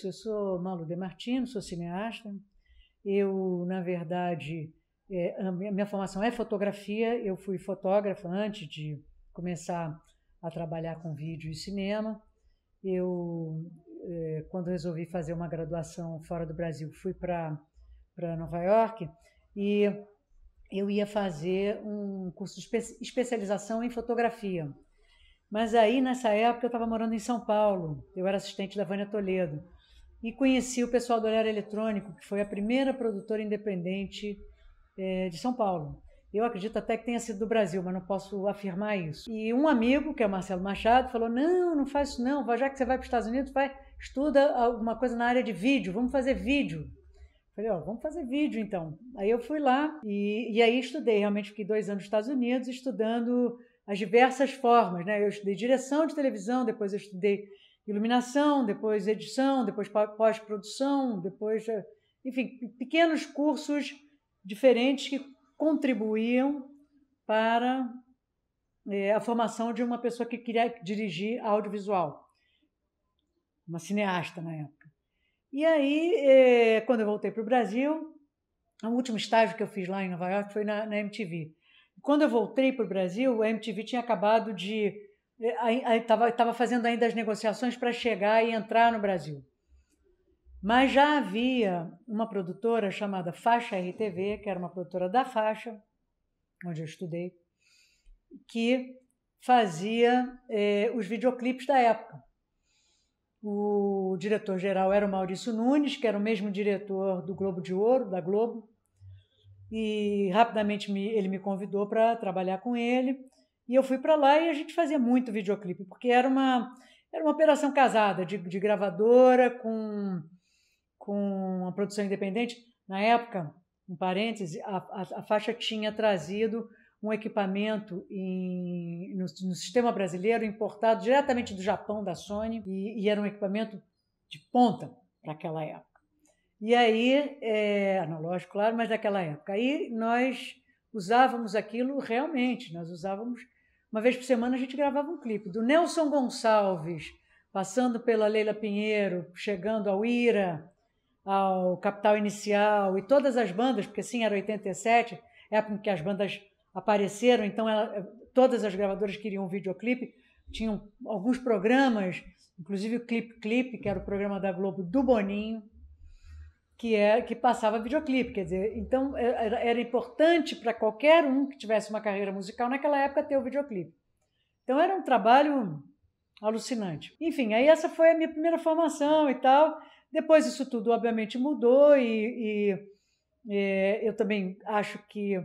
isso. Eu sou Malu De Martino, sou cineasta. Eu, na verdade, a minha formação é fotografia. Eu fui fotógrafa antes de começar a trabalhar com vídeo e cinema. Eu, quando resolvi fazer uma graduação fora do Brasil, fui para Nova York e eu ia fazer um curso de especialização em fotografia. Mas aí, nessa época, eu estava morando em São Paulo. Eu era assistente da Vânia Toledo. E conheci o pessoal do Olhar Eletrônico, que foi a primeira produtora independente de São Paulo. Eu acredito até que tenha sido do Brasil, mas não posso afirmar isso. E um amigo, que é o Marcelo Machado, falou, não faz isso não, já que você vai para os Estados Unidos, estuda alguma coisa na área de vídeo, vamos fazer vídeo. Falei, vamos fazer vídeo então. Aí eu fui lá e aí estudei, realmente fiquei 2 anos nos Estados Unidos estudando as diversas formas, né? Eu estudei direção de televisão, depois eu estudei iluminação, depois edição, depois pós-produção, depois, enfim, pequenos cursos diferentes que contribuíam para a formação de uma pessoa que queria dirigir audiovisual, uma cineasta na época. E aí, quando eu voltei para o Brasil, o último estágio que eu fiz lá em Nova York foi na MTV. Quando eu voltei para o Brasil, a MTV tinha acabado de... Estava fazendo ainda as negociações para chegar e entrar no Brasil. Mas já havia uma produtora chamada Faixa RTV, que era uma produtora da Faixa, onde eu estudei, que fazia os videoclipes da época. O diretor-geral era o Maurício Nunes, que era o mesmo diretor do Globo de Ouro, da Globo, e rapidamente ele me convidou para trabalhar com ele, e eu fui para lá e a gente fazia muito videoclipe, porque era uma operação casada, de gravadora com uma produção independente. Na época, um parêntese, a Faixa tinha trazido um equipamento no sistema brasileiro importado diretamente do Japão, da Sony, e era um equipamento de ponta para aquela época. E aí, analógico, claro, mas daquela época. Aí nós usávamos aquilo realmente, nós usávamos, uma vez por semana a gente gravava um clipe, do Nelson Gonçalves, passando pela Leila Pinheiro, chegando ao Ira, ao Capital Inicial, e todas as bandas, porque sim, era 87, época em que as bandas apareceram, então todas as gravadoras queriam um videoclipe, tinham alguns programas, inclusive o Clipe, que era o programa da Globo do Boninho, que passava videoclipe, quer dizer, então era importante para qualquer um que tivesse uma carreira musical naquela época ter o videoclipe. Então era um trabalho alucinante. Enfim, aí essa foi a minha primeira formação e tal. Depois isso tudo obviamente mudou e eu também acho que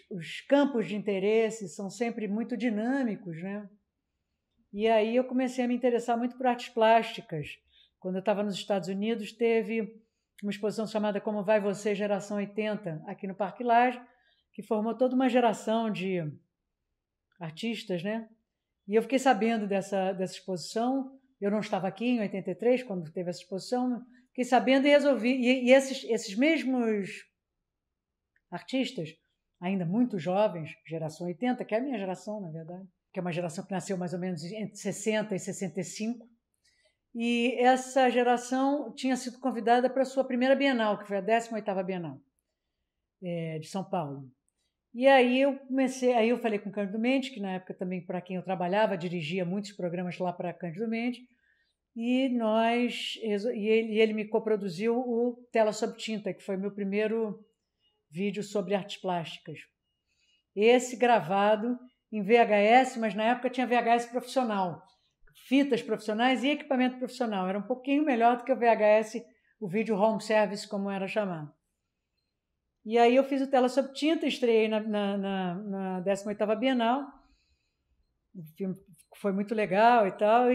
os campos de interesse são sempre muito dinâmicos, né? E aí eu comecei a me interessar muito por artes plásticas. Quando eu estava nos Estados Unidos, teve uma exposição chamada Como Vai Você, Geração 80, aqui no Parque Lage, que formou toda uma geração de artistas, né? E eu fiquei sabendo dessa exposição. Eu não estava aqui em 83, quando teve essa exposição, fiquei sabendo e resolvi. E esses mesmos artistas, ainda muito jovens, geração 80, que é a minha geração, na verdade, que é uma geração que nasceu mais ou menos entre 60 e 65, e essa geração tinha sido convidada para a sua primeira Bienal, que foi a 18ª Bienal de São Paulo. E aí eu falei com o Cândido Mendes, que na época também para quem eu trabalhava, dirigia muitos programas lá para Cândido Mendes, e ele me coproduziu o Tela Sob Tinta, que foi meu primeiro vídeo sobre artes plásticas. Esse gravado em VHS, mas na época tinha VHS profissional, fitas profissionais e equipamento profissional. Era um pouquinho melhor do que o VHS, o vídeo home service, como era chamado. E aí eu fiz o Tela Sob Tinta, estreiei na 18ª Bienal. O filme foi muito legal e tal.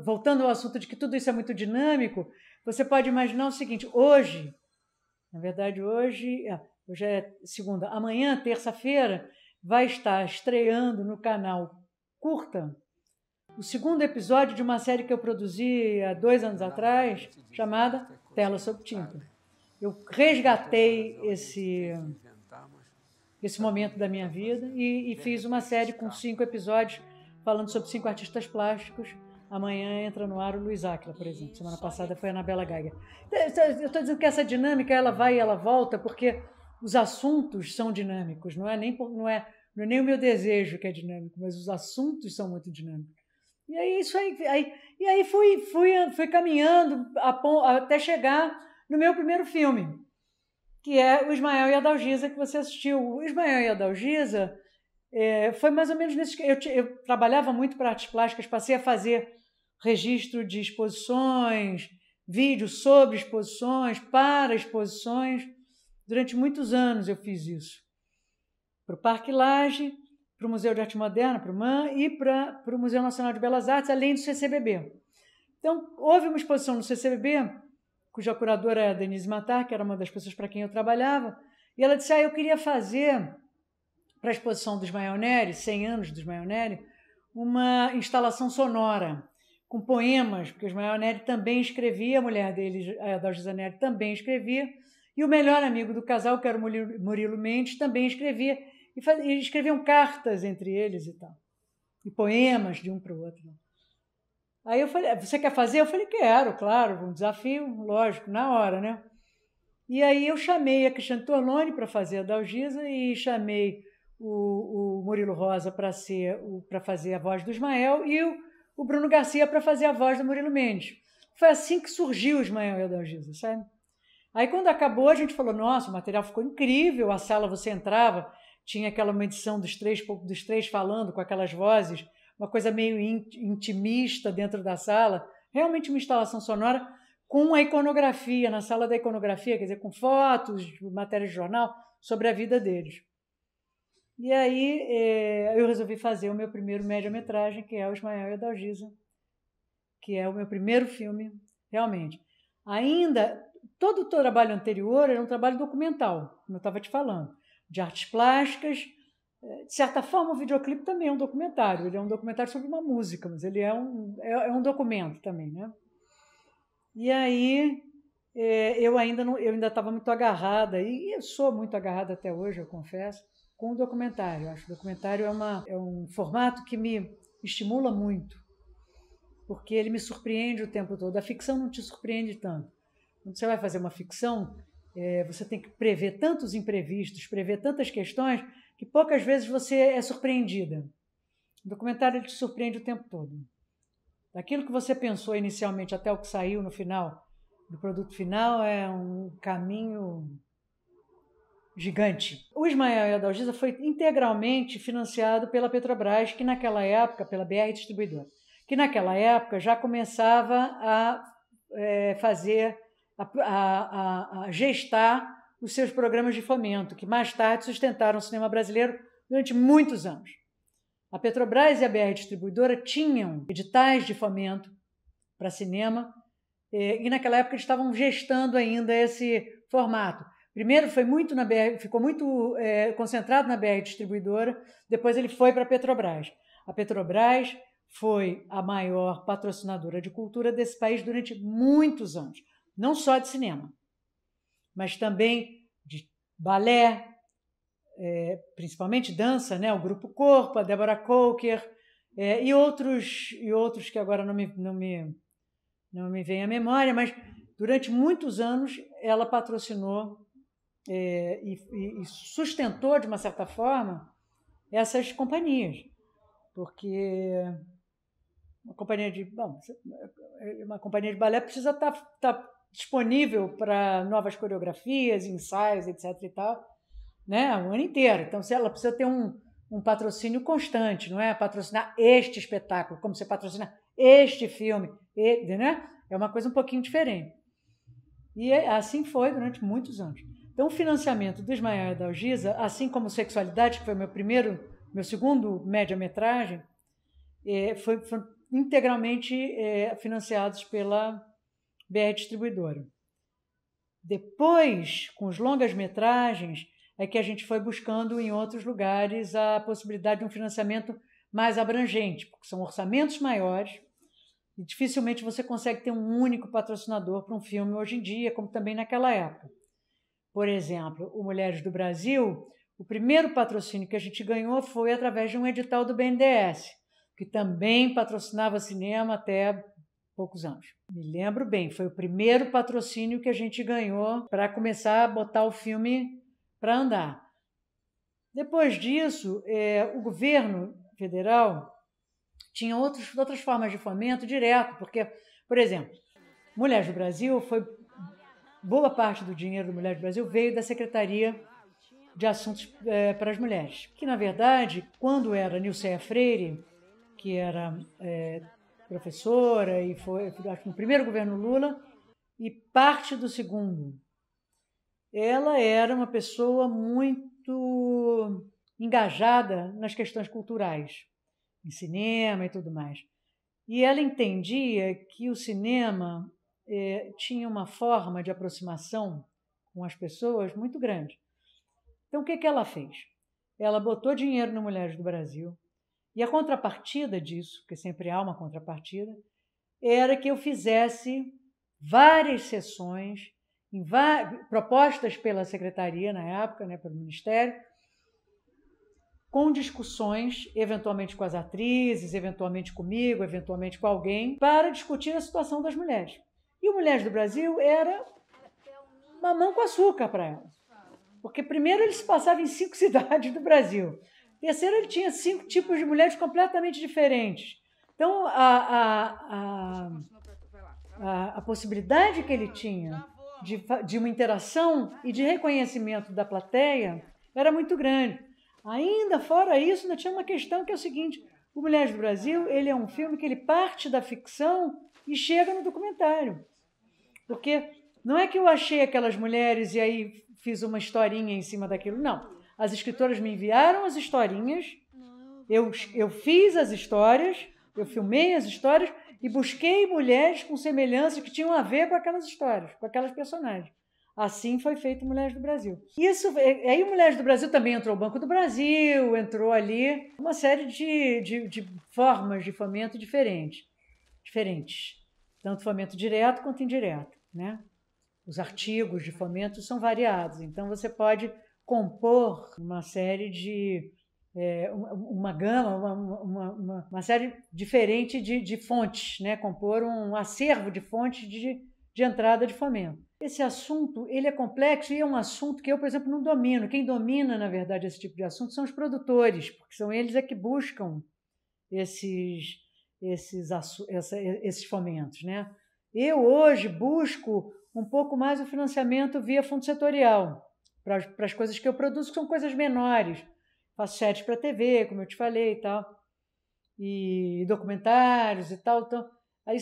Voltando ao assunto de que tudo isso é muito dinâmico, você pode imaginar o seguinte: hoje, na verdade, hoje é segunda, amanhã, terça-feira, vai estar estreando no canal Curta o 2º episódio de uma série que eu produzi há 2 anos atrás, chamada Tela Sob Tinta. Eu resgatei esse momento da minha vida e fiz uma série com 5 episódios falando sobre 5 artistas plásticos amanhã entra no ar o Luiz Áquila, por exemplo. Semana passada foi a Anabela Geiger. Eu estou dizendo que essa dinâmica ela vai e ela volta porque os assuntos são dinâmicos, não é nem o meu desejo que é dinâmico, mas os assuntos são muito dinâmicos. E aí isso aí fui caminhando até chegar no meu primeiro filme, que é o Ismael e a Dalgisa, que você assistiu. O Ismael e a Dalgisa foi mais ou menos nesse... Eu trabalhava muito para artes plásticas, passei a fazer registro de exposições, vídeos sobre exposições, para exposições. Durante muitos anos eu fiz isso. Para o Parque Lage, para o Museu de Arte Moderna, para o MAN, e para o Museu Nacional de Belas Artes, além do CCBB. Então, houve uma exposição no CCBB, cuja curadora é a Denise Matar, que era uma das pessoas para quem eu trabalhava, e ela disse, eu queria fazer, para a exposição do Ismael Nery, 100 anos do Ismael Nery, uma instalação sonora, com poemas, porque o Ismael Nery também escrevia, a mulher dele, a Dalgisa Nery, também escrevia, e o melhor amigo do casal, que era o Murilo Mendes, também escrevia, e escreviam cartas entre eles e tal, e poemas de um para o outro. Aí eu falei, você quer fazer? Eu falei, quero, claro, um desafio, lógico, na hora, né? E aí eu chamei a Cristiane Torlone para fazer a Dalgisa e chamei o Murilo Rosa para fazer a voz do Ismael e o Bruno Garcia para fazer a voz do Murilo Mendes. Foi assim que surgiu o Ismael e a Dalgisa, sabe? Aí quando acabou a gente falou, nossa, o material ficou incrível, a sala você entrava, tinha aquela edição dos três falando com aquelas vozes, uma coisa meio intimista dentro da sala, realmente uma instalação sonora com a iconografia, na sala da iconografia, quer dizer, com fotos, matérias de jornal sobre a vida deles. E aí eu resolvi fazer o meu primeiro média-metragem, que é o Ismael e a Dalgisa, que é o meu primeiro filme, realmente. Ainda, todo o trabalho anterior era um trabalho documental, como eu estava te falando, de artes plásticas. De certa forma, o videoclipe também é um documentário. Ele é um documentário sobre uma música, mas ele é um documento também, né? E aí eu ainda estava muito agarrada, e eu sou muito agarrada até hoje, eu confesso, com o documentário. Eu acho que o documentário é um formato que me estimula muito, porque ele me surpreende o tempo todo. A ficção não te surpreende tanto. Quando você vai fazer uma ficção, você tem que prever tantos imprevistos, prever tantas questões, que poucas vezes você é surpreendida. O documentário ele te surpreende o tempo todo. Daquilo que você pensou inicialmente até o que saiu no final, do produto final, é um caminho gigante. O Ismael e a Dalgisa foi integralmente financiado pela Petrobras, que naquela época, pela BR Distribuidora, que naquela época já começava a fazer, a gestar os seus programas de fomento, que mais tarde sustentaram o cinema brasileiro durante muitos anos. A Petrobras e a BR Distribuidora tinham editais de fomento para cinema e naquela época eles estavam gestando ainda esse formato. Primeiro ficou muito concentrado na BR Distribuidora, depois ele foi para a Petrobras. A Petrobras foi a maior patrocinadora de cultura desse país durante muitos anos, não só de cinema, mas também de balé, principalmente dança, né? O Grupo Corpo, a Débora Coker, e outros que agora não me vem à memória, mas durante muitos anos ela patrocinou e sustentou, de uma certa forma, essas companhias, porque uma companhia de balé precisa estar disponível para novas coreografias, ensaios, etc. e tal, né? O ano inteiro. Então, ela precisa ter um patrocínio constante, não é patrocinar este espetáculo, como você patrocina este filme, né? É uma coisa um pouquinho diferente. E assim foi durante muitos anos. Então, o financiamento do Ismael e da Dalgisa, assim como Sexualidade, que foi meu segundo média-metragem, foram integralmente financiados pela BR Distribuidora. Depois, com os longas-metragens, é que a gente foi buscando em outros lugares a possibilidade de um financiamento mais abrangente, porque são orçamentos maiores e dificilmente você consegue ter um único patrocinador para um filme hoje em dia, como também naquela época. Por exemplo, o Mulheres do Brasil, o primeiro patrocínio que a gente ganhou foi através de um edital do BNDES. que também patrocinava cinema até poucos anos. Me lembro bem, foi o primeiro patrocínio que a gente ganhou para começar a botar o filme para andar. Depois disso, o governo federal tinha outras formas de fomento direto, porque, por exemplo, Mulheres do Brasil boa parte do dinheiro do Mulheres do Brasil veio da Secretaria de Assuntos para as Mulheres, que, na verdade, quando era Nilceia Freire, que era professora e foi, acho que no primeiro governo Lula e parte do segundo, ela era uma pessoa muito engajada nas questões culturais, em cinema e tudo mais. E ela entendia que o cinema tinha uma forma de aproximação com as pessoas muito grande. Então, o que ela fez? Ela botou dinheiro no Mulheres do Brasil, e a contrapartida disso, porque sempre há uma contrapartida, era que eu fizesse várias sessões, propostas pela secretaria na época, né, pelo Ministério, com discussões, eventualmente com as atrizes, eventualmente comigo, eventualmente com alguém, para discutir a situação das mulheres. E o Mulheres do Brasil era mamão com açúcar para elas. Porque primeiro ele se passava em 5 cidades do Brasil. Terceiro, ele tinha 5 tipos de mulheres completamente diferentes. Então, a possibilidade que ele tinha de uma interação e de reconhecimento da plateia era muito grande. Ainda fora isso, ainda tinha uma questão que é o seguinte: o Mulheres do Brasil, ele é um filme que ele parte da ficção e chega no documentário. Porque não é que eu achei aquelas mulheres e aí fiz uma historinha em cima daquilo, não. As escritoras me enviaram as historinhas, eu fiz as histórias, eu filmei as histórias e busquei mulheres com semelhança que tinham a ver com aquelas histórias, com aquelas personagens. Assim foi feito Mulheres do Brasil. Aí Mulheres do Brasil também entrou o Banco do Brasil, entrou ali uma série de formas de fomento diferentes. Tanto fomento direto quanto indireto, né? Os artigos de fomento são variados, então você pode compor uma série uma gama, uma série diferente de fontes, né? Compor um acervo de fontes de entrada de fomento. Esse assunto ele é complexo e é um assunto que eu, por exemplo, não domino. Quem domina, na verdade, esse tipo de assunto são os produtores, porque são eles que buscam esses fomentos, né? Eu hoje busco um pouco mais o financiamento via fundo setorial para as coisas que eu produzo, que são coisas menores. Faço séries para TV, como eu te falei e tal, e documentários e tal. Então, aí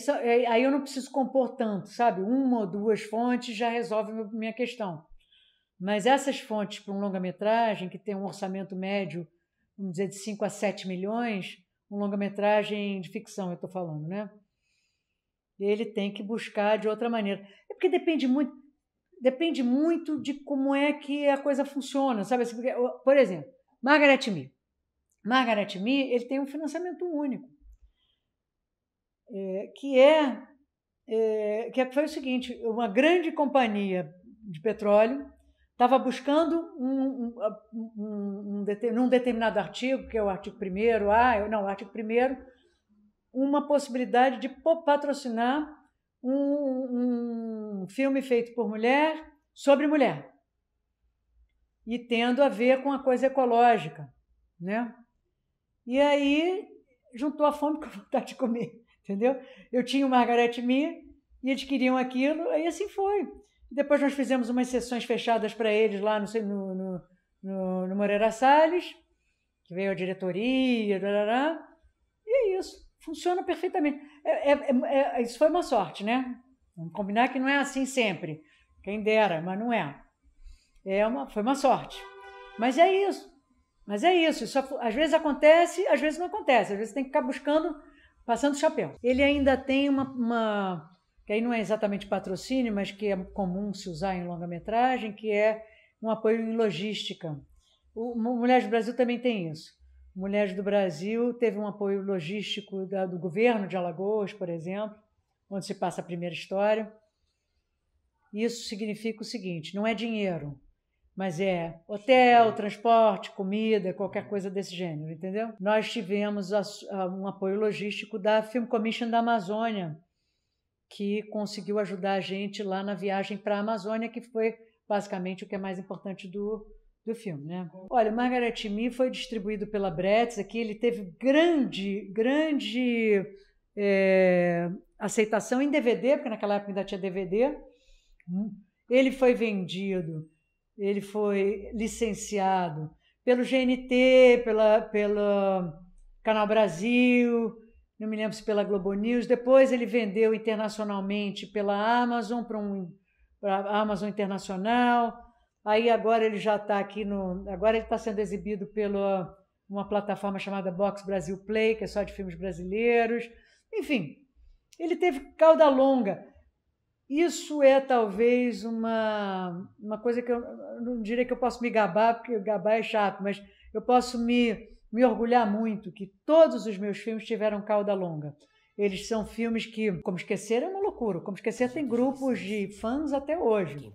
eu não preciso compor tanto, sabe? 1 ou 2 fontes já resolve minha questão. Mas essas fontes para um longa-metragem, que tem um orçamento médio, vamos dizer, de 5 a 7 milhões, um longa-metragem de ficção, eu estou falando, né? Ele tem que buscar de outra maneira. É porque depende muito de como é que a coisa funciona, sabe? Por exemplo, Margaret Mee, ele tem um financiamento único, que foi o seguinte: uma grande companhia de petróleo estava buscando num determinado artigo, que é o artigo 1º, uma possibilidade de patrocinar um filme feito por mulher sobre mulher e tendo a ver com a coisa ecológica, né? E aí juntou a fome com a vontade de comer, entendeu? Eu tinha o Margaret Mee e eles queriam aquilo, aí assim foi. Depois nós fizemos umas sessões fechadas para eles lá no Moreira Salles, que veio a diretoria, e é isso. Funciona perfeitamente. Isso foi uma sorte, né? Vamos combinar que não é assim sempre. Quem dera, mas não é. Foi uma sorte. Mas é isso. Isso às vezes acontece, às vezes não acontece. Às vezes tem que ficar buscando, passando o chapéu. Ele ainda tem que aí não é exatamente patrocínio, mas que é comum se usar em longa-metragem, que é um apoio em logística. O Mulheres do Brasil também tem isso. Mulheres do Brasil teve um apoio logístico do governo de Alagoas, por exemplo, onde se passa a primeira história. Isso significa o seguinte: não é dinheiro, mas é hotel, transporte, comida, qualquer coisa desse gênero, entendeu? Nós tivemos um apoio logístico da Film Commission da Amazônia, que conseguiu ajudar a gente lá na viagem para a Amazônia, que foi basicamente o que é mais importante do filme, né? Olha, Margaret Me foi distribuído pela Bretz aqui, ele teve grande aceitação em DVD, porque naquela época ainda tinha DVD. Ele foi vendido, ele foi licenciado pelo GNT, pelo Canal Brasil, não me lembro se pela Globo News. Depois ele vendeu internacionalmente pela Amazon, para a Amazon Internacional. Aí agora ele já está aqui agora ele está sendo exibido pela uma plataforma chamada Box Brasil Play, que é só de filmes brasileiros. Enfim, ele teve cauda longa. Isso é talvez uma coisa que eu não diria que eu posso me gabar, porque gabar é chato, mas eu posso me orgulhar muito que todos os meus filmes tiveram cauda longa. Eles são filmes que, Como Esquecer é uma loucura. Como Esquecer tem grupos de fãs até hoje,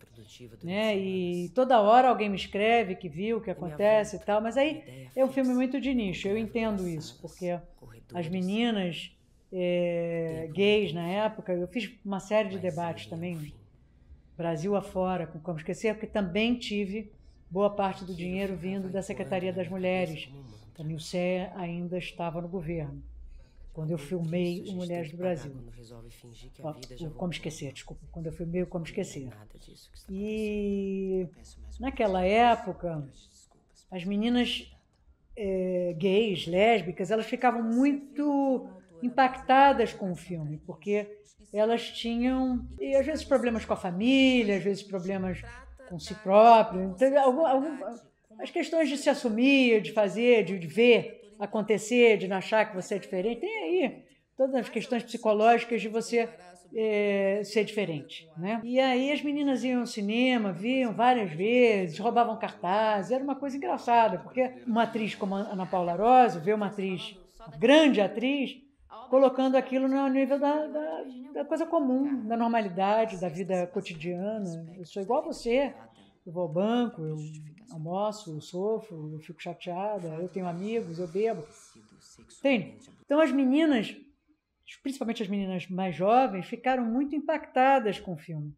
né? E toda hora alguém me escreve que viu o que acontece e tal, mas aí é um filme muito de nicho. Eu entendo isso, porque as meninas gays na época, eu fiz uma série de debates também, Brasil afora, com Como Esquecer, porque também tive boa parte do dinheiro vindo da Secretaria das Mulheres. A Nilce ainda estava no governo quando eu filmei o Mulheres do Brasil. Como Esquecer, desculpa. Quando eu filmei o Como Esquecer. E naquela época, as meninas gays, lésbicas, elas ficavam muito impactadas com o filme, porque elas tinham, e às vezes, problemas com a família, às vezes problemas com si próprio. Então, as questões de se assumir, de fazer, de ver acontecer, de não achar que você é diferente, tem aí todas as questões psicológicas de você ser diferente, né? E aí as meninas iam ao cinema, viam várias vezes, roubavam cartazes, era uma coisa engraçada, porque uma atriz como a Ana Paula Arósio vê uma grande atriz, colocando aquilo no nível da coisa comum, da normalidade, da vida cotidiana. Eu sou igual a você, eu vou ao banco, eu almoço, eu sofro, eu fico chateada, eu tenho amigos, eu bebo. Entende? Então as meninas, principalmente as meninas mais jovens, ficaram muito impactadas com o filme.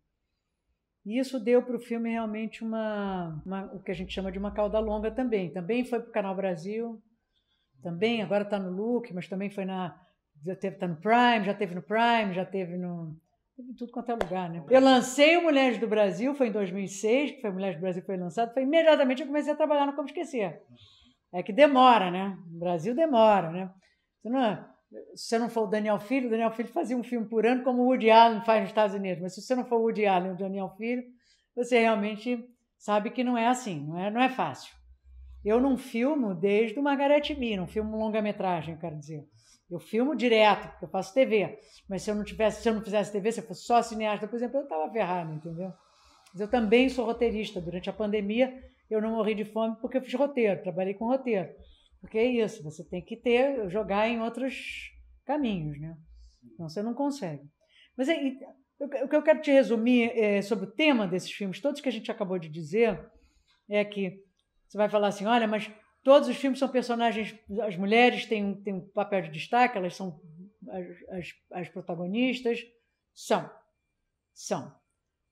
E isso deu para o filme realmente o que a gente chama de uma cauda longa também. Também foi para o Canal Brasil, também agora está no Look, mas também foi está no Prime, já teve no Prime, já teve em tudo quanto é lugar, né? Eu lancei o Mulheres do Brasil, foi em 2006, que foi Mulheres do Brasil foi lançado, foi imediatamente eu comecei a trabalhar no Como Esquecer. É que demora, né? O Brasil demora, né? Se você não for o Daniel Filho fazia um filme por ano, como o Woody Allen faz nos Estados Unidos, mas se você não for o Woody Allen e o Daniel Filho, você realmente sabe que não é assim, não é fácil. Eu não filmo desde o Margaret Me, não filmo longa-metragem, eu quero dizer. Eu filmo direto, porque eu faço TV. Mas se eu não fizesse TV, se eu fosse só cineasta, por exemplo, eu estava ferrado, entendeu? Mas eu também sou roteirista. Durante a pandemia, eu não morri de fome porque eu fiz roteiro, trabalhei com roteiro. Porque é isso, você tem que jogar em outros caminhos, né? Senão você não consegue. Mas o que eu quero te resumir sobre o tema desses filmes, todos que a gente acabou de dizer, é que você vai falar assim, olha, mas todos os filmes são personagens, as mulheres têm um papel de destaque, elas são as protagonistas. São.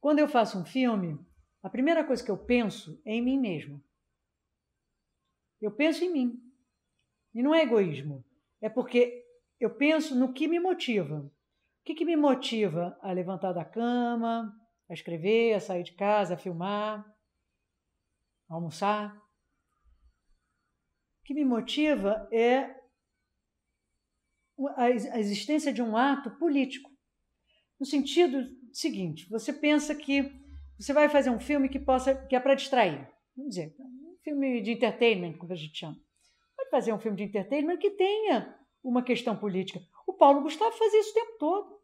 Quando eu faço um filme, a primeira coisa que eu penso é em mim mesma. Eu penso em mim. E não é egoísmo. É porque eu penso no que me motiva. O que me motiva a levantar da cama, a escrever, a sair de casa, a filmar, a almoçar? O que me motiva é a existência de um ato político. No sentido seguinte, você pensa que você vai fazer um filme que é para distrair. Vamos dizer, um filme de entertainment, como a gente chama. Pode fazer um filme de entertainment que tenha uma questão política. O Paulo Gustavo fazia isso o tempo todo.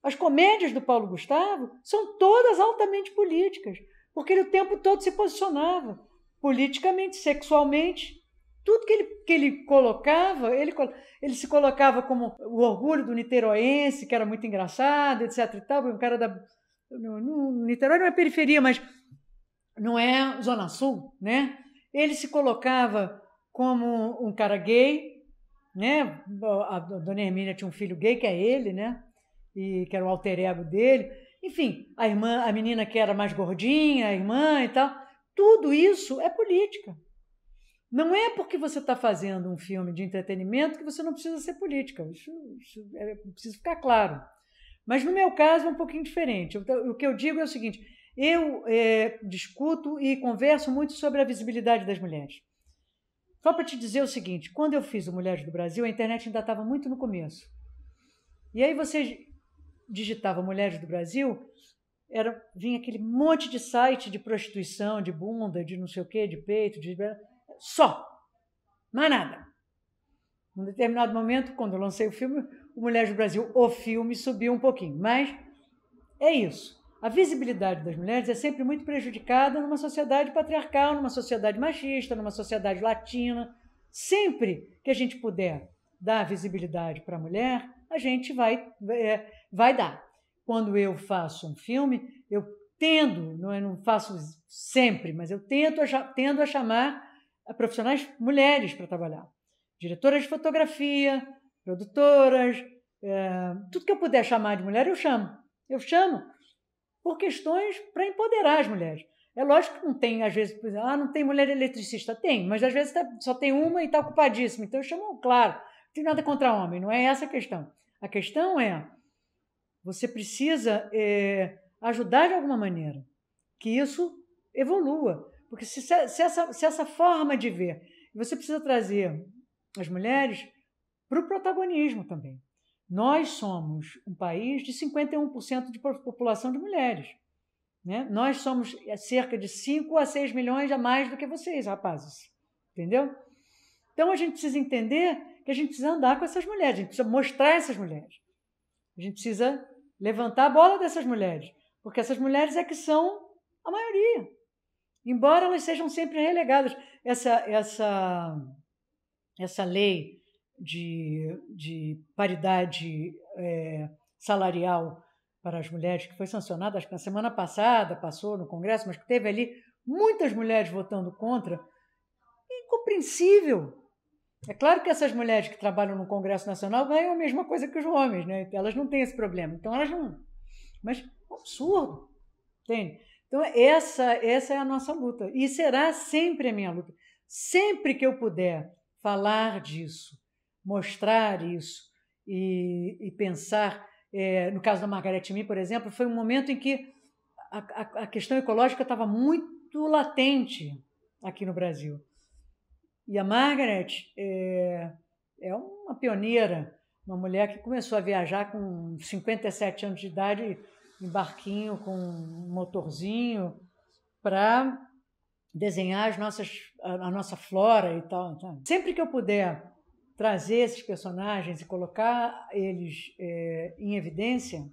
As comédias do Paulo Gustavo são todas altamente políticas, porque ele o tempo todo se posicionava politicamente, sexualmente. Tudo que ele colocava, ele se colocava como o orgulho do niteroense, que era muito engraçado, etc. E tal, um cara Niterói não é periferia, mas não é Zona Sul, né? Ele se colocava como um cara gay, né? A dona Hermínia tinha um filho gay, que é ele, né? E que era o alter ego dele. Enfim, a irmã, a menina que era mais gordinha, a irmã e tal. Tudo isso é política. Não é porque você está fazendo um filme de entretenimento que você não precisa ser política. Isso precisa ficar claro. Mas no meu caso é um pouquinho diferente. O que eu digo é o seguinte: eu discuto e converso muito sobre a visibilidade das mulheres. Só para te dizer o seguinte: quando eu fiz o Mulheres do Brasil, a internet ainda estava muito no começo. E aí você digitava Mulheres do Brasil, vinha aquele monte de site de prostituição, de bunda, de não sei o quê, de peito, só, mais nada. Num determinado momento, quando eu lancei o filme, o Mulheres do Brasil, o filme, subiu um pouquinho. Mas é isso. A visibilidade das mulheres é sempre muito prejudicada numa sociedade patriarcal, numa sociedade machista, numa sociedade latina. Sempre que a gente puder dar visibilidade para a mulher, a gente vai dar. Quando eu faço um filme, eu tendo, não faço sempre, mas eu tendo a chamar profissionais mulheres para trabalhar. Diretoras de fotografia, produtoras, tudo que eu puder chamar de mulher, eu chamo. Eu chamo por questões para empoderar as mulheres. É lógico que não tem, às vezes, não tem mulher eletricista. Tem, mas às vezes só tem uma e está ocupadíssima. Então eu chamo, claro, não tem nada contra homem, não é essa a questão. A questão é, você precisa ajudar de alguma maneira que isso evolua. Porque se essa forma de ver, você precisa trazer as mulheres para o protagonismo também. Nós somos um país de 51% de população de mulheres. Né? Nós somos cerca de 5 a 6 milhões a mais do que vocês, rapazes. Entendeu? Então, a gente precisa entender que a gente precisa andar com essas mulheres, a gente precisa mostrar essas mulheres. A gente precisa levantar a bola dessas mulheres, porque essas mulheres é que são a maioria. Embora elas sejam sempre relegadas. Essa lei de paridade salarial para as mulheres, que foi sancionada, acho que na semana passada, passou no Congresso, mas que teve ali muitas mulheres votando contra, incompreensível. É claro que essas mulheres que trabalham no Congresso Nacional ganham a mesma coisa que os homens, né? Elas não têm esse problema, então elas não... Mas é um absurdo, entende? Então essa é a nossa luta, e será sempre a minha luta. Sempre que eu puder falar disso, mostrar isso e pensar, no caso da Margareth Mille, por exemplo, foi um momento em que a questão ecológica estava muito latente aqui no Brasil. E a Margaret é uma pioneira, uma mulher que começou a viajar com 57 anos de idade, em barquinho, com um motorzinho, para desenhar a nossa flora e tal. Sabe? Sempre que eu puder trazer esses personagens e colocar eles em evidência,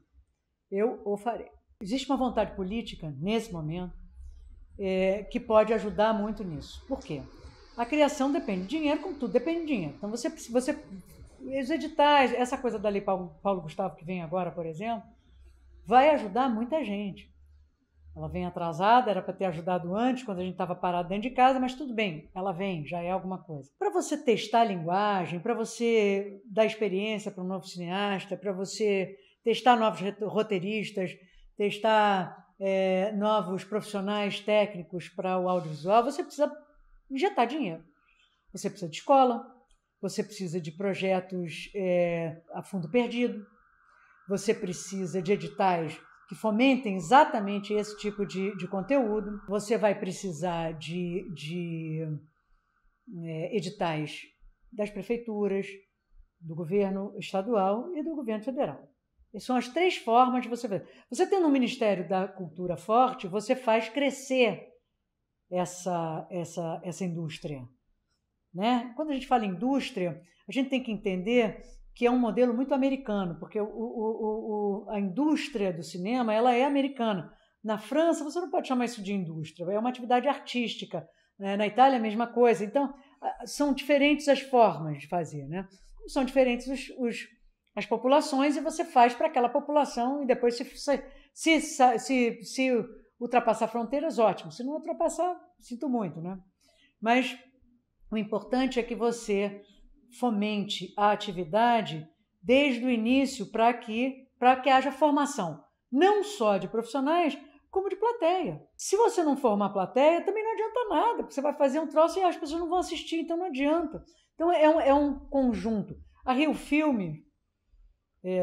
eu o farei. Existe uma vontade política, nesse momento, que pode ajudar muito nisso. Por quê? A criação depende de dinheiro, como tudo depende de dinheiro. Então, os editais, essa coisa da Lei Paulo Gustavo, que vem agora, por exemplo, vai ajudar muita gente. Ela vem atrasada, era para ter ajudado antes, quando a gente estava parado dentro de casa, mas tudo bem, ela vem, já é alguma coisa. Para você testar a linguagem, para você dar experiência para um novo cineasta, para você testar novos roteiristas, testar novos profissionais técnicos para o audiovisual, você precisa injetar dinheiro. Você precisa de escola, você precisa de projetos a fundo perdido, você precisa de editais que fomentem exatamente esse tipo de conteúdo. Você vai precisar de editais das prefeituras, do governo estadual e do governo federal. Essas são as 3 formas de você fazer. Você tendo um Ministério da Cultura forte, você faz crescer essa indústria. Né? Quando a gente fala indústria, a gente tem que entender que é um modelo muito americano, porque a indústria do cinema ela é americana. Na França, você não pode chamar isso de indústria, é uma atividade artística. Né? Na Itália, a mesma coisa. Então, são diferentes as formas de fazer. Né? São diferentes as populações, e você faz para aquela população, e depois se ultrapassar fronteiras, ótimo. Se não ultrapassar, sinto muito, né? Mas o importante é que você fomente a atividade desde o início para que haja formação, não só de profissionais, como de plateia. Se você não formar plateia, também não adianta nada, porque você vai fazer um troço e as pessoas não vão assistir, então não adianta. Então é um conjunto. A Rio Filme,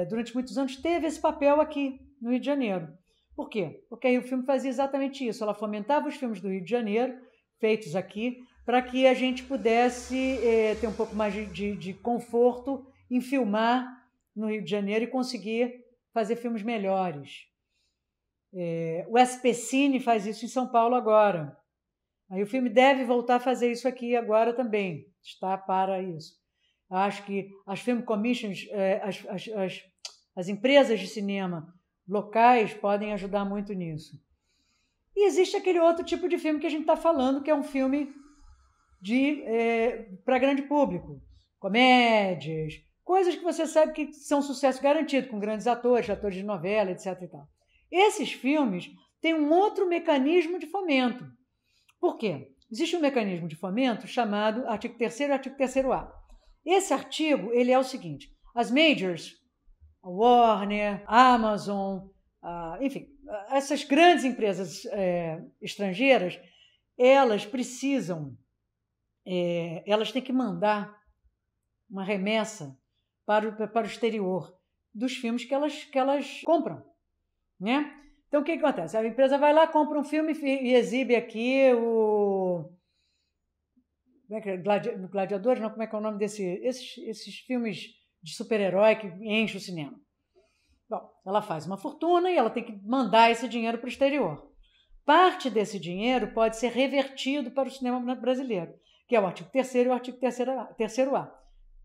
durante muitos anos, teve esse papel aqui no Rio de Janeiro. Por quê? Porque a Rio Filme fazia exatamente isso. Ela fomentava os filmes do Rio de Janeiro, feitos aqui, para que a gente pudesse ter um pouco mais de conforto em filmar no Rio de Janeiro e conseguir fazer filmes melhores. O SPCine faz isso em São Paulo agora. Aí o filme deve voltar a fazer isso aqui agora também, está para isso. Acho que as Film Commissions, as empresas de cinema locais podem ajudar muito nisso. E existe aquele outro tipo de filme que a gente está falando, que é um filme para grande público. Comédias, coisas que você sabe que são sucesso garantido, com grandes atores, atores de novela, etc. e tal. Esses filmes têm um outro mecanismo de fomento. Por quê? Existe um mecanismo de fomento chamado artigo 3º e artigo 3º-A. Esse artigo ele é o seguinte: as majors, a Warner, a Amazon, enfim, essas grandes empresas estrangeiras, elas precisam, elas têm que mandar uma remessa para o exterior dos filmes que elas compram, né? Então, o que acontece? A empresa vai lá, compra um filme e exibe aqui o... Gladiadores, não, como é que é o nome esses filmes de super-herói que enchem o cinema. Bom, ela faz uma fortuna e ela tem que mandar esse dinheiro para o exterior. Parte desse dinheiro pode ser revertido para o cinema brasileiro, que é o artigo 3º e o artigo 3º-A.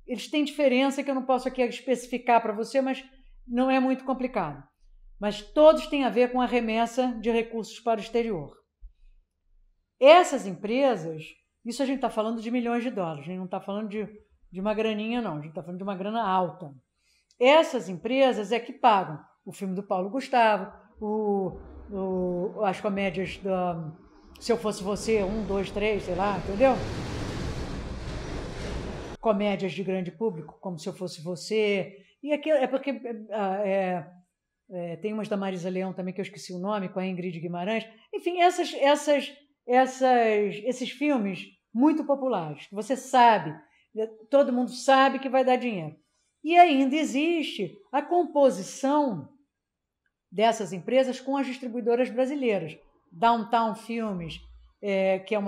Eles têm diferença que eu não posso aqui especificar para você, mas não é muito complicado. Mas todos têm a ver com a remessa de recursos para o exterior. Essas empresas, isso a gente está falando de milhões de dólares, a gente não está falando de uma graninha, não, a gente está falando de uma grana alta. Essas empresas é que pagam o filme do Paulo Gustavo, as comédias da Se Eu Fosse Você, 1, 2, 3, sei lá, entendeu? Comédias de grande público, como Se Eu Fosse Você, e aquilo é porque... tem umas da Marisa Leão também, que eu esqueci o nome, com a Ingrid Guimarães. Enfim, esses filmes muito populares, que você sabe, todo mundo sabe que vai dar dinheiro. E ainda existe a composição dessas empresas com as distribuidoras brasileiras. Downtown Filmes, que é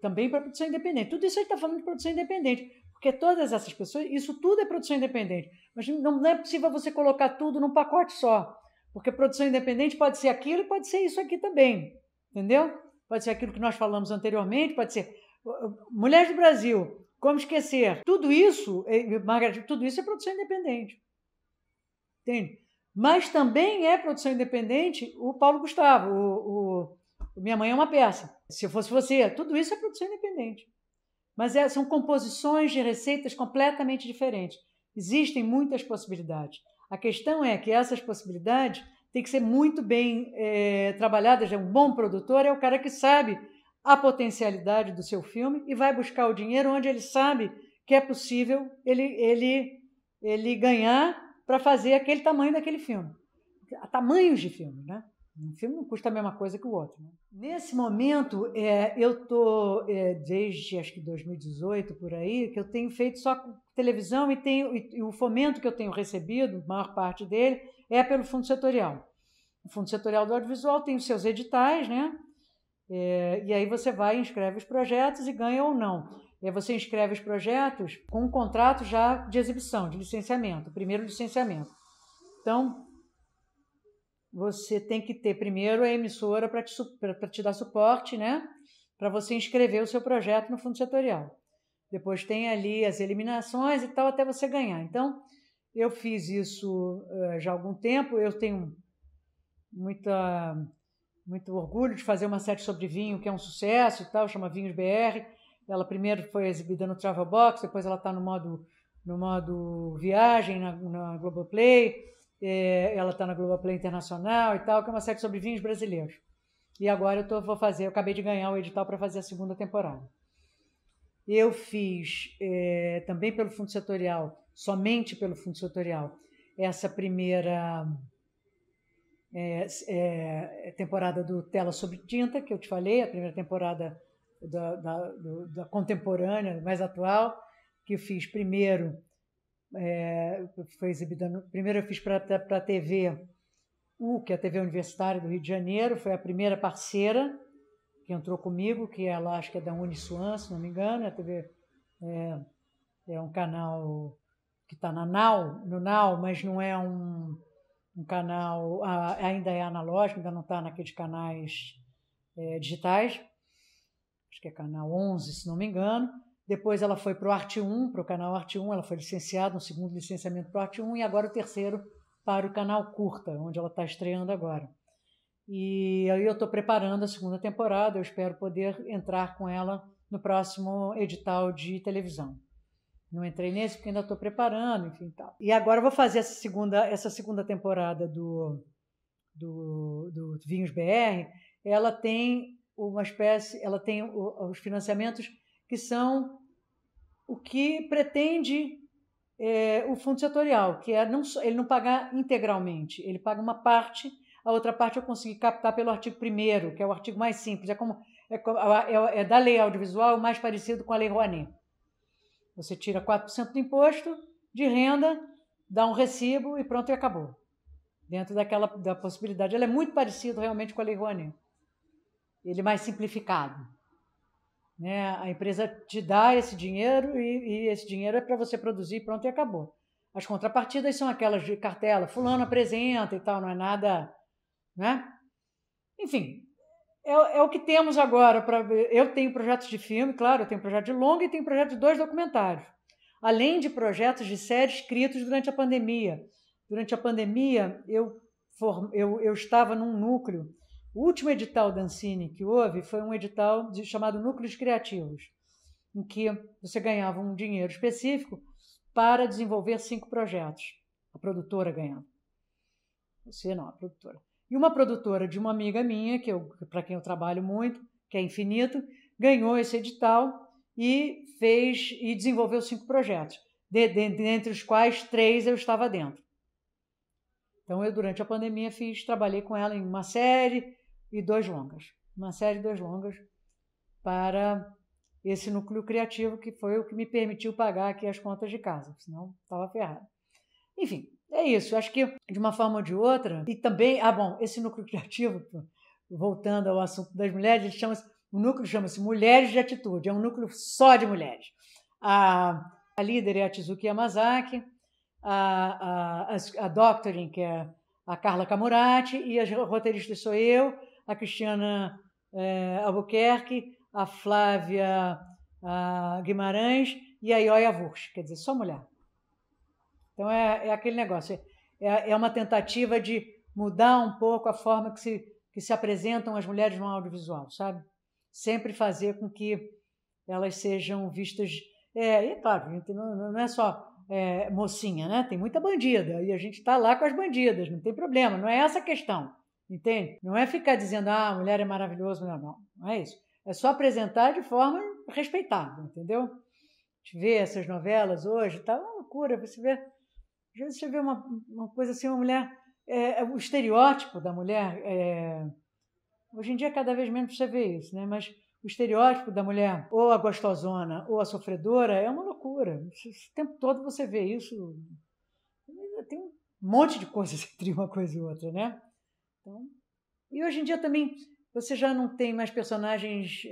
também para produção independente. Tudo isso aí está falando de produção independente, porque todas essas pessoas, isso tudo é produção independente. Mas não é possível você colocar tudo num pacote só. Porque produção independente pode ser aquilo e pode ser isso aqui também, entendeu? Pode ser aquilo que nós falamos anteriormente, pode ser Mulheres do Brasil, Como Esquecer. Tudo isso, Margareth, tudo isso é produção independente, entende? Mas também é produção independente o Paulo Gustavo, o Minha Mãe é uma Peça, Se Eu Fosse Você, tudo isso é produção independente. Mas são composições de receitas completamente diferentes. Existem muitas possibilidades. A questão é que essas possibilidades têm que ser muito bem trabalhadas. Um bom produtor é o cara que sabe a potencialidade do seu filme e vai buscar o dinheiro onde ele sabe que é possível ele ganhar para fazer aquele tamanho daquele filme. Há tamanhos de filme, né? Um filme não custa a mesma coisa que o outro, né? Nesse momento, eu estou, desde acho que 2018, por aí, que eu tenho feito só televisão e o fomento que eu tenho recebido, a maior parte dele, é pelo Fundo Setorial. O Fundo Setorial do Audiovisual tem os seus editais, né? E aí você vai, inscreve os projetos e ganha ou não. Você inscreve os projetos com um contrato já de exibição, de licenciamento, primeiro licenciamento. Então, você tem que ter primeiro a emissora para te dar suporte, né? Para você inscrever o seu projeto no Fundo Setorial. Depois tem ali as eliminações e tal, até você ganhar. Então, eu fiz isso já há algum tempo. Eu tenho muito orgulho de fazer uma série sobre vinho, que é um sucesso e tal, chama Vinhos BR. Ela primeiro foi exibida no Travel Box, depois ela está no modo viagem na Globoplay. Ela está na Globoplay Internacional e tal, que é uma série sobre vinhos brasileiros. E agora eu acabei de ganhar o edital para fazer a segunda temporada. Eu fiz também pelo Fundo Setorial, somente pelo Fundo Setorial, essa primeira temporada do Tela sobre Tinta, que eu te falei, a primeira temporada da contemporânea, mais atual, que eu fiz primeiro, foi exibida, primeiro eu fiz para a TV, que é a TV Universitária do Rio de Janeiro, foi a primeira parceira que entrou comigo, que ela acho que é da Uniswan, se não me engano, a TV é um canal que está no Now, mas não é um canal, ainda é analógico, ainda não está naqueles canais digitais, acho que é canal 11, se não me engano. Depois ela foi para o Arte 1, para o canal Arte 1, ela foi licenciada, um segundo licenciamento para o Arte 1, e agora o terceiro para o canal Curta, onde ela está estreando agora. E aí eu estou preparando a segunda temporada, eu espero poder entrar com ela no próximo edital de televisão. Não entrei nesse porque ainda estou preparando, enfim, tal. E agora eu vou fazer essa segunda temporada do Vinhos BR. Ela tem uma espécie, ela tem os financiamentos que são o que pretende o fundo setorial, que é ele não pagar integralmente, ele paga uma parte, a outra parte eu consegui captar pelo artigo 1º, que é o artigo mais simples, é da lei audiovisual, mais parecido com a lei Rouanet. Você tira 4% do imposto de renda, dá um recibo e pronto, e acabou. Dentro da possibilidade. Ele é muito parecido realmente com a lei Rouanet. Ele é mais simplificado. Né? A empresa te dá esse dinheiro e esse dinheiro é para você produzir, pronto, e acabou. As contrapartidas são aquelas de cartela, fulano apresenta e tal, não é nada, né? Enfim, é o que temos agora. Eu tenho projetos de filme, claro, eu tenho projeto de longa e tenho projeto de 2 documentários, além de projetos de série escritos durante a pandemia. Durante a pandemia, eu estava num núcleo. O último edital da Ancine que houve foi um edital chamado Núcleos Criativos, em que você ganhava um dinheiro específico para desenvolver 5 projetos. A produtora ganhava. Você não, a produtora. E uma produtora de uma amiga minha, para quem eu trabalho muito, que é Infinito, ganhou esse edital e desenvolveu 5 projetos, dentre os quais 3 eu estava dentro. Então, eu, durante a pandemia, trabalhei com ela em uma série e 2 longas. Uma série e 2 longas para esse núcleo criativo, que foi o que me permitiu pagar aqui as contas de casa, senão estava ferrado. Enfim, é isso. Acho que, de uma forma ou de outra, e também, esse núcleo criativo, voltando ao assunto das mulheres, o núcleo chama-se Mulheres de Atitude, é um núcleo só de mulheres. A líder é a Tizuki Yamazaki, a Doctoring, que é a Carla Camurati, e as roteiristas sou eu, a Cristiana Albuquerque, a Flávia Guimarães e a Ioia Wursch, quer dizer, só mulher. Então, é aquele negócio, é uma tentativa de mudar um pouco a forma que se apresentam as mulheres no audiovisual, sabe? Sempre fazer com que elas sejam vistas... E claro, não é só mocinha, né? Tem muita bandida, e a gente está lá com as bandidas, não tem problema, não é essa a questão, entende? Não é ficar dizendo, a mulher é maravilhosa, não é isso. É só apresentar de forma respeitável, entendeu? A gente vê essas novelas hoje, tá uma loucura, você vê uma coisa assim, uma mulher... o estereótipo da mulher... hoje em dia, cada vez menos você vê isso, né? Mas o estereótipo da mulher, ou a gostosona, ou a sofredora, é uma loucura. O tempo todo você vê isso. Tem um monte de coisas entre uma coisa e outra, né? Então, e hoje em dia também você já não tem mais personagens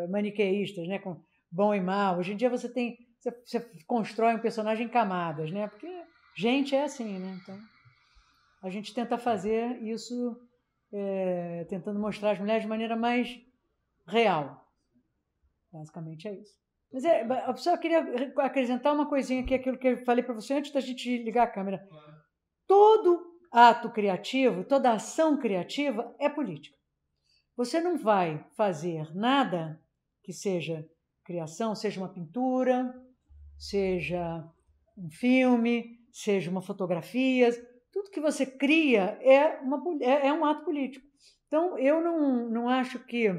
maniqueístas, né? Com bom e mal. Hoje em dia você constrói um personagem em camadas, né? Porque gente é assim, né? Então, a gente tenta fazer isso, tentando mostrar as mulheres de maneira mais real. Basicamente é isso. Mas eu só queria acrescentar uma coisinha aqui, aquilo que eu falei para você antes da gente ligar a câmera. Todo ato criativo, toda ação criativa é política. Você não vai fazer nada que seja criação, seja uma pintura, seja um filme, seja uma fotografia, tudo que você cria é um ato político. Então, eu não acho que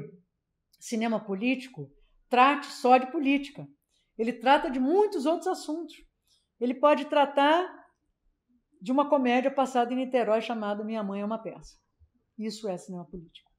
cinema político trate só de política. Ele trata de muitos outros assuntos. Ele pode tratar de uma comédia passada em Niterói chamada Minha Mãe é uma Peça. Isso é cinema político.